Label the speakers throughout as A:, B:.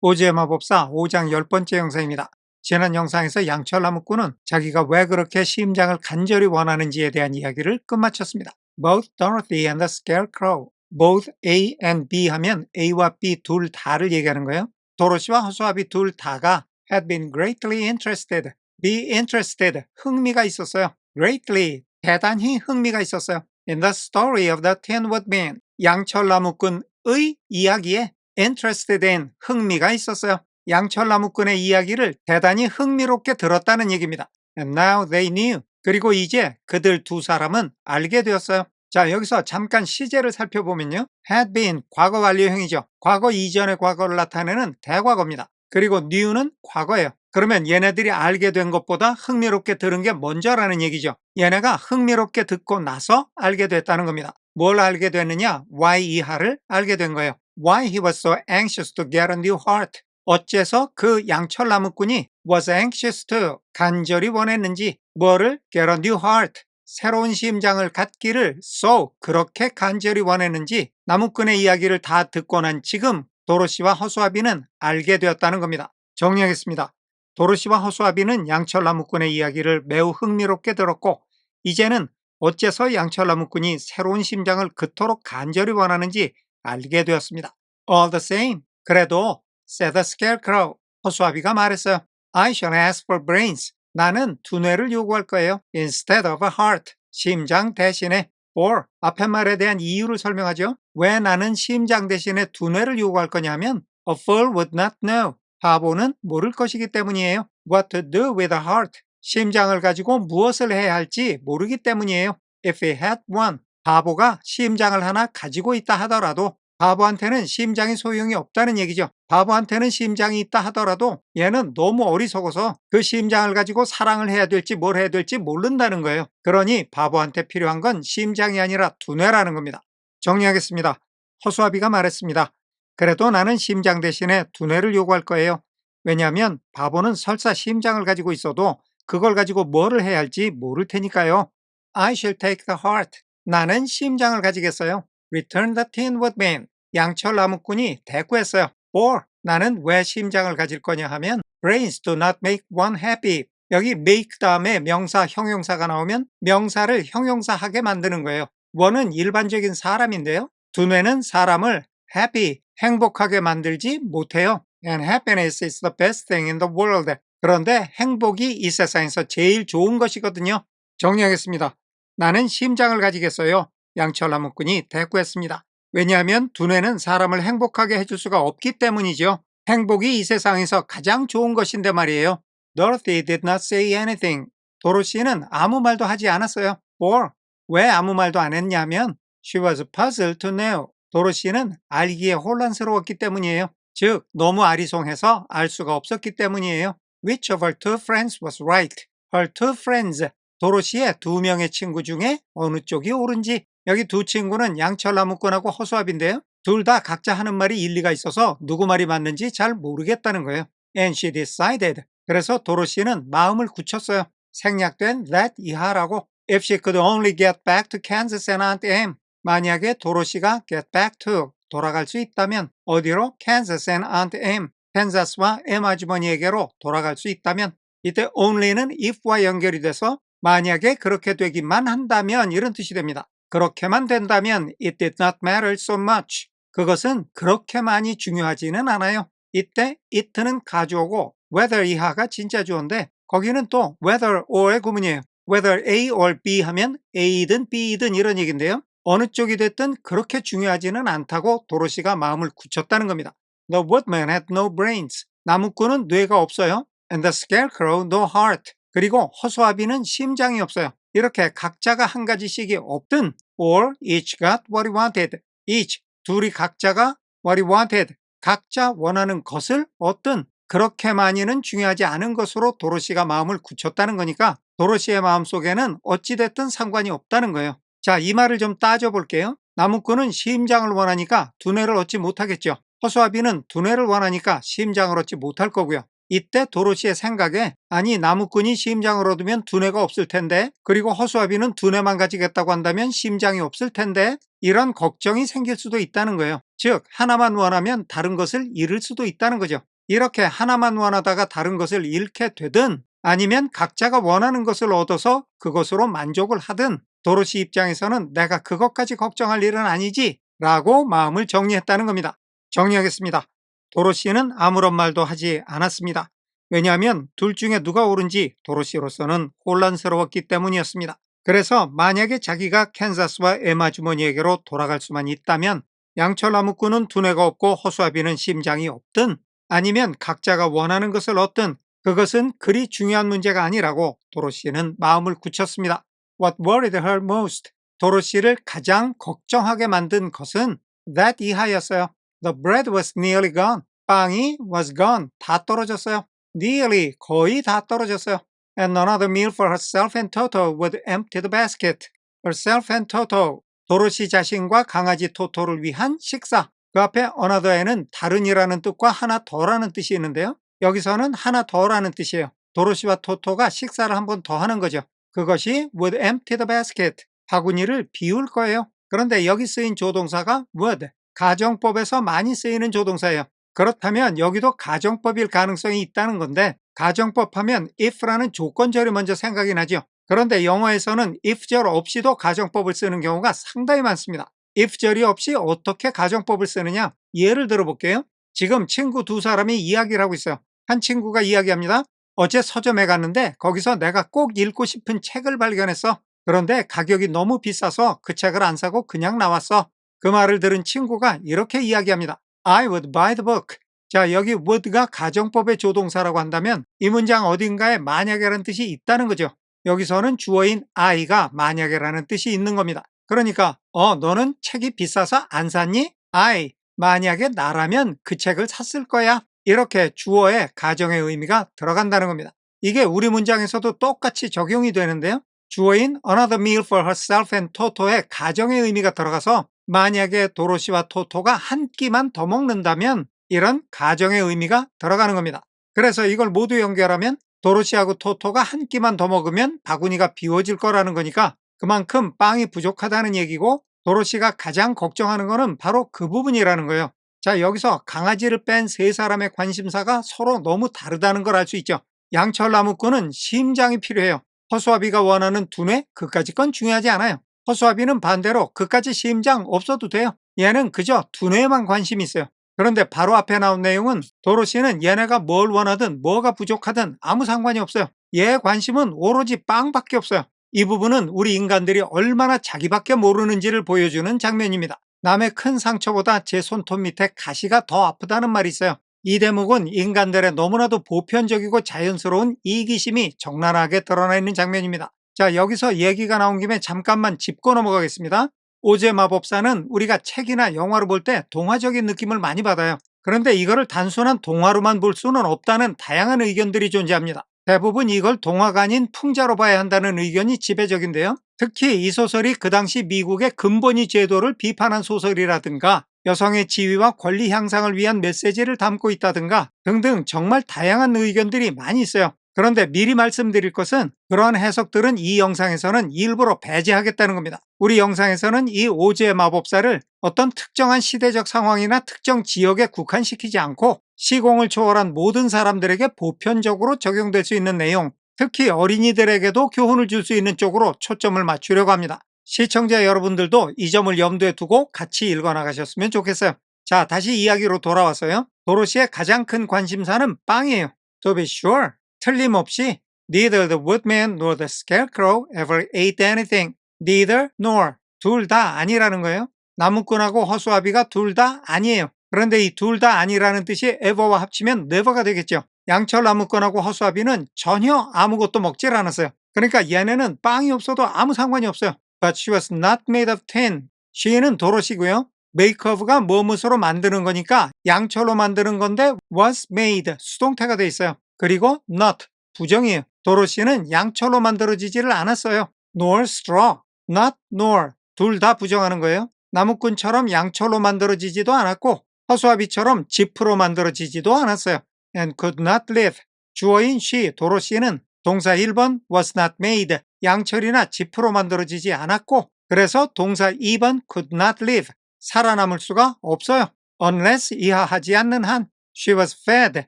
A: 오즈의 마법사 5장 10번째 영상입니다. 지난 영상에서 양철나무꾼은 자기가 왜 그렇게 심장을 간절히 원하는지에 대한 이야기를 끝마쳤습니다. Both Dorothy and the Scarecrow. Both A and B 하면 A와 B 둘 다를 얘기하는 거예요. 도로시와 허수아비 둘 다가 had been greatly interested. be interested. 흥미가 있었어요. greatly. 대단히 흥미가 있었어요. In the story of the Tin Woodman. 양철나무꾼의 이야기에 interested in, 흥미가 있었어요. 양철나무꾼의 이야기를 대단히 흥미롭게 들었다는 얘기입니다. And now they knew. 그리고 이제 그들 두 사람은 알게 되었어요. 자, 여기서 잠깐 시제를 살펴보면요. had been, 과거 완료형이죠. 과거 이전의 과거를 나타내는 대과거입니다. 그리고 knew는 과거예요. 그러면 얘네들이 알게 된 것보다 흥미롭게 들은 게 먼저라는 얘기죠. 얘네가 흥미롭게 듣고 나서 알게 됐다는 겁니다. 뭘 알게 됐느냐? why 이하를 알게 된 거예요. Why he was so anxious to get a new heart. 어째서 그 양철나무꾼이 was anxious to, 간절히 원했는지 뭐를? get a new heart. 새로운 심장을 갖기를 so, 그렇게 간절히 원했는지 나무꾼의 이야기를 다 듣고 난 지금 도로시와 허수아비는 알게 되었다는 겁니다. 정리하겠습니다. 도로시와 허수아비는 양철나무꾼의 이야기를 매우 흥미롭게 들었고 이제는 어째서 양철나무꾼이 새로운 심장을 그토록 간절히 원하는지 알게 되었습니다. All the same, 그래도 said the Scarecrow, 허수아비가 말했어요. I shall ask for brains. 나는 두뇌를 요구할 거예요. Instead of a heart, 심장 대신에. for, 앞에 말에 대한 이유를 설명하죠. 왜 나는 심장 대신에 두뇌를 요구할 거냐면 a fool would not know. 바보는 모를 것이기 때문이에요. What to do with a heart. 심장을 가지고 무엇을 해야 할지 모르기 때문이에요. If he had one. 바보가 심장을 하나 가지고 있다 하더라도 바보한테는 심장이 소용이 없다는 얘기죠. 바보한테는 심장이 있다 하더라도 얘는 너무 어리석어서 그 심장을 가지고 사랑을 해야 될지 뭘 해야 될지 모른다는 거예요. 그러니 바보한테 필요한 건 심장이 아니라 두뇌라는 겁니다. 정리하겠습니다. 허수아비가 말했습니다. 그래도 나는 심장 대신에 두뇌를 요구할 거예요. 왜냐하면 바보는 설사 심장을 가지고 있어도 그걸 가지고 뭐를 해야 할지 모를 테니까요. I shall take the heart. 나는 심장을 가지겠어요. Return the Tin Woodman. 양철나무꾼이 대꾸했어요. For, 나는 왜 심장을 가질 거냐 하면 brains do not make one happy. 여기 make 다음에 명사, 형용사가 나오면 명사를 형용사하게 만드는 거예요. one은 일반적인 사람인데요. 두뇌는 사람을 happy, 행복하게 만들지 못해요. And happiness is the best thing in the world. 그런데 행복이 이 세상에서 제일 좋은 것이거든요. 정리하겠습니다. 나는 심장을 가지겠어요. 양철나무꾼이 대꾸했습니다. 왜냐하면 두뇌는 사람을 행복하게 해줄 수가 없기 때문이죠. 행복이 이 세상에서 가장 좋은 것인데 말이에요. Dorothy did not say anything. 도로시는 아무 말도 하지 않았어요. For, 왜 아무 말도 안 했냐면 She was puzzled to know. 도로시는 알기에 혼란스러웠기 때문이에요. 즉, 너무 아리송해서 알 수가 없었기 때문이에요. Which of her two friends was right? Her two friends. 도로시의 두 명의 친구 중에 어느 쪽이 옳은지. 여기 두 친구는 양철나무꾼하고 허수아비인데요. 둘 다 각자 하는 말이 일리가 있어서 누구 말이 맞는지 잘 모르겠다는 거예요. And she decided. 그래서 도로시는 마음을 굳혔어요. 생략된 that 이하라고. If she could only get back to Kansas and Aunt Em. 만약에 도로시가 get back to, 돌아갈 수 있다면 어디로? Kansas and Aunt Em. 캔자스와 M 아주머니에게로 돌아갈 수 있다면 이때 only는 if와 연결이 돼서 만약에 그렇게 되기만 한다면 이런 뜻이 됩니다. 그렇게만 된다면 it did not matter so much. 그것은 그렇게 많이 중요하지는 않아요. 이때 it는 가주어고 whether 이하가 진짜 주어인데 거기는 또 whether or의 구문이에요. whether A or B 하면 A든 B든 이런 얘기인데요. 어느 쪽이 됐든 그렇게 중요하지는 않다고 도로시가 마음을 굳혔다는 겁니다. The woodman had no brains. 나무꾼은 뇌가 없어요. And the scarecrow no heart. 그리고 허수아비는 심장이 없어요. 이렇게 각자가 한 가지씩이 없든 or each got what he wanted. each, 둘이 각자가 what he wanted. 각자 원하는 것을 얻든 그렇게 많이는 중요하지 않은 것으로 도로시가 마음을 굳혔다는 거니까 도로시의 마음속에는 어찌됐든 상관이 없다는 거예요. 자, 이 말을 좀 따져볼게요. 나무꾼은 심장을 원하니까 두뇌를 얻지 못하겠죠. 허수아비는 두뇌를 원하니까 심장을 얻지 못할 거고요. 이때 도로시의 생각에 아니 나무꾼이 심장을 얻으면 두뇌가 없을 텐데 그리고 허수아비는 두뇌만 가지겠다고 한다면 심장이 없을 텐데 이런 걱정이 생길 수도 있다는 거예요. 즉 하나만 원하면 다른 것을 잃을 수도 있다는 거죠. 이렇게 하나만 원하다가 다른 것을 잃게 되든 아니면 각자가 원하는 것을 얻어서 그것으로 만족을 하든 도로시 입장에서는 내가 그것까지 걱정할 일은 아니지 라고 마음을 정리했다는 겁니다. 정리하겠습니다. 도로시는 아무런 말도 하지 않았습니다. 왜냐하면 둘 중에 누가 옳은지 도로시로서는 혼란스러웠기 때문이었습니다. 그래서 만약에 자기가 캔사스와 에마 주머니에게로 돌아갈 수만 있다면 양철 나무꾼은 두뇌가 없고 허수아비는 심장이 없든 아니면 각자가 원하는 것을 얻든 그것은 그리 중요한 문제가 아니라고 도로시는 마음을 굳혔습니다. What worried her most? 도로시를 가장 걱정하게 만든 것은 that 이하였어요. The bread was nearly gone. 빵이 was gone. 다 떨어졌어요. Nearly 거의 다 떨어졌어요. And another meal for herself and Toto would empty the basket. Herself and Toto. 도로시 자신과 강아지 토토를 위한 식사. 그 앞에 another에는 다른이라는 뜻과 하나 더라는 뜻이 있는데요. 여기서는 하나 더라는 뜻이에요. 도로시와 토토가 식사를 한 번 더 하는 거죠. 그것이 would empty the basket. 바구니를 비울 거예요. 그런데 여기 쓰인 조동사가 would. 가정법에서 많이 쓰이는 조동사예요. 그렇다면 여기도 가정법일 가능성이 있다는 건데 가정법 하면 if라는 조건절이 먼저 생각이 나죠. 그런데 영어에서는 if절 없이도 가정법을 쓰는 경우가 상당히 많습니다. if절이 없이 어떻게 가정법을 쓰느냐? 예를 들어볼게요. 지금 친구 두 사람이 이야기를 하고 있어요. 한 친구가 이야기합니다. 어제 서점에 갔는데 거기서 내가 꼭 읽고 싶은 책을 발견했어. 그런데 가격이 너무 비싸서 그 책을 안 사고 그냥 나왔어. 그 말을 들은 친구가 이렇게 이야기합니다. I would buy the book. 자, 여기 would가 가정법의 조동사라고 한다면 이 문장 어딘가에 만약에라는 뜻이 있다는 거죠. 여기서는 주어인 I가 만약에라는 뜻이 있는 겁니다. 그러니까 너는 책이 비싸서 안 샀니? I, 만약에 나라면 그 책을 샀을 거야. 이렇게 주어의 가정의 의미가 들어간다는 겁니다. 이게 우리 문장에서도 똑같이 적용이 되는데요. 주어인 another meal for herself and Toto의 가정의 의미가 들어가서 만약에 도로시와 토토가 한 끼만 더 먹는다면 이런 가정의 의미가 들어가는 겁니다. 그래서 이걸 모두 연결하면 도로시하고 토토가 한 끼만 더 먹으면 바구니가 비워질 거라는 거니까 그만큼 빵이 부족하다는 얘기고 도로시가 가장 걱정하는 거는 바로 그 부분이라는 거예요. 자, 여기서 강아지를 뺀 세 사람의 관심사가 서로 너무 다르다는 걸 알 수 있죠. 양철 나무꾼은 심장이 필요해요. 허수아비가 원하는 두뇌? 그까짓 건 중요하지 않아요. 허수아비는 반대로 그까지 심장 없어도 돼요. 얘는 그저 두뇌에만 관심이 있어요. 그런데 바로 앞에 나온 내용은 도로시는 얘네가 뭘 원하든 뭐가 부족하든 아무 상관이 없어요. 얘 관심은 오로지 빵밖에 없어요. 이 부분은 우리 인간들이 얼마나 자기밖에 모르는지를 보여주는 장면입니다. 남의 큰 상처보다 제 손톱 밑에 가시가 더 아프다는 말이 있어요. 이 대목은 인간들의 너무나도 보편적이고 자연스러운 이기심이 적나라하게 드러나 있는 장면입니다. 자, 여기서 얘기가 나온 김에 잠깐만 짚고 넘어가겠습니다. 오즈의 마법사는 우리가 책이나 영화로 볼 때 동화적인 느낌을 많이 받아요. 그런데 이거를 단순한 동화로만 볼 수는 없다는 다양한 의견들이 존재합니다. 대부분 이걸 동화가 아닌 풍자로 봐야 한다는 의견이 지배적인데요. 특히 이 소설이 그 당시 미국의 근본위 제도를 비판한 소설이라든가 여성의 지위와 권리 향상을 위한 메시지를 담고 있다든가 등등 정말 다양한 의견들이 많이 있어요. 그런데 미리 말씀드릴 것은 그러한 해석들은 이 영상에서는 일부러 배제하겠다는 겁니다. 우리 영상에서는 이 오즈의 마법사를 어떤 특정한 시대적 상황이나 특정 지역에 국한시키지 않고 시공을 초월한 모든 사람들에게 보편적으로 적용될 수 있는 내용, 특히 어린이들에게도 교훈을 줄 수 있는 쪽으로 초점을 맞추려고 합니다. 시청자 여러분들도 이 점을 염두에 두고 같이 읽어나가셨으면 좋겠어요. 자, 다시 이야기로 돌아와서요. 도로시의 가장 큰 관심사는 빵이에요. To be sure. 틀림없이 neither the woodman nor the scarecrow ever ate anything. neither nor. 둘 다 아니라는 거예요. 나무꾼하고 허수아비가 둘 다 아니에요. 그런데 이 둘 다 아니라는 뜻이 ever와 합치면 never가 되겠죠. 양철 나무꾼하고 허수아비는 전혀 아무것도 먹질 않았어요. 그러니까 얘네는 빵이 없어도 아무 상관이 없어요. But she was not made of tin. she는 도로시고요. make of가 뭐뭇으로 만드는 거니까 양철로 만드는 건데 was made 수동태가 돼 있어요. 그리고 not 부정이에요. 도로시는 양철로 만들어지지를 않았어요. nor straw, not nor 둘 다 부정하는 거예요. 나무꾼처럼 양철로 만들어지지도 않았고 허수아비처럼 지프로 만들어지지도 않았어요. and could not live. 주어인 she, 도로시는 동사 1번 was not made, 양철이나 지프로 만들어지지 않았고, 그래서 동사 2번 could not live, 살아남을 수가 없어요. unless 이하하지 않는 한. she was fed.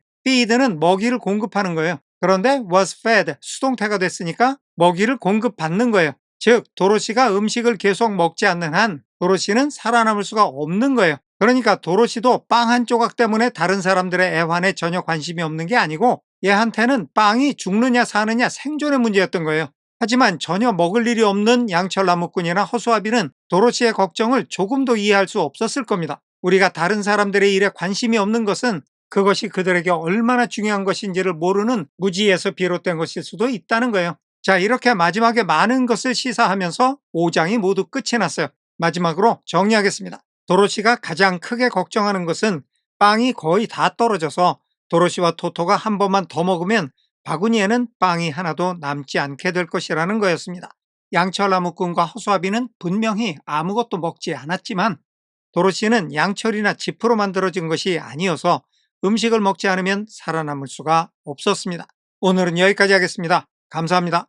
A: feed는 먹이를 공급하는 거예요. 그런데 was fed, 수동태가 됐으니까 먹이를 공급받는 거예요. 즉 도로시가 음식을 계속 먹지 않는 한 도로시는 살아남을 수가 없는 거예요. 그러니까 도로시도 빵 한 조각 때문에 다른 사람들의 애환에 전혀 관심이 없는 게 아니고 얘한테는 빵이 죽느냐 사느냐 생존의 문제였던 거예요. 하지만 전혀 먹을 일이 없는 양철나무꾼이나 허수아비는 도로시의 걱정을 조금도 이해할 수 없었을 겁니다. 우리가 다른 사람들의 일에 관심이 없는 것은 그것이 그들에게 얼마나 중요한 것인지를 모르는 무지에서 비롯된 것일 수도 있다는 거예요. 자, 이렇게 마지막에 많은 것을 시사하면서 5장이 모두 끝이 났어요. 마지막으로 정리하겠습니다. 도로시가 가장 크게 걱정하는 것은 빵이 거의 다 떨어져서 도로시와 토토가 한 번만 더 먹으면 바구니에는 빵이 하나도 남지 않게 될 것이라는 거였습니다. 양철나무꾼과 허수아비는 분명히 아무것도 먹지 않았지만 도로시는 양철이나 지프로 만들어진 것이 아니어서 음식을 먹지 않으면 살아남을 수가 없었습니다. 오늘은 여기까지 하겠습니다. 감사합니다.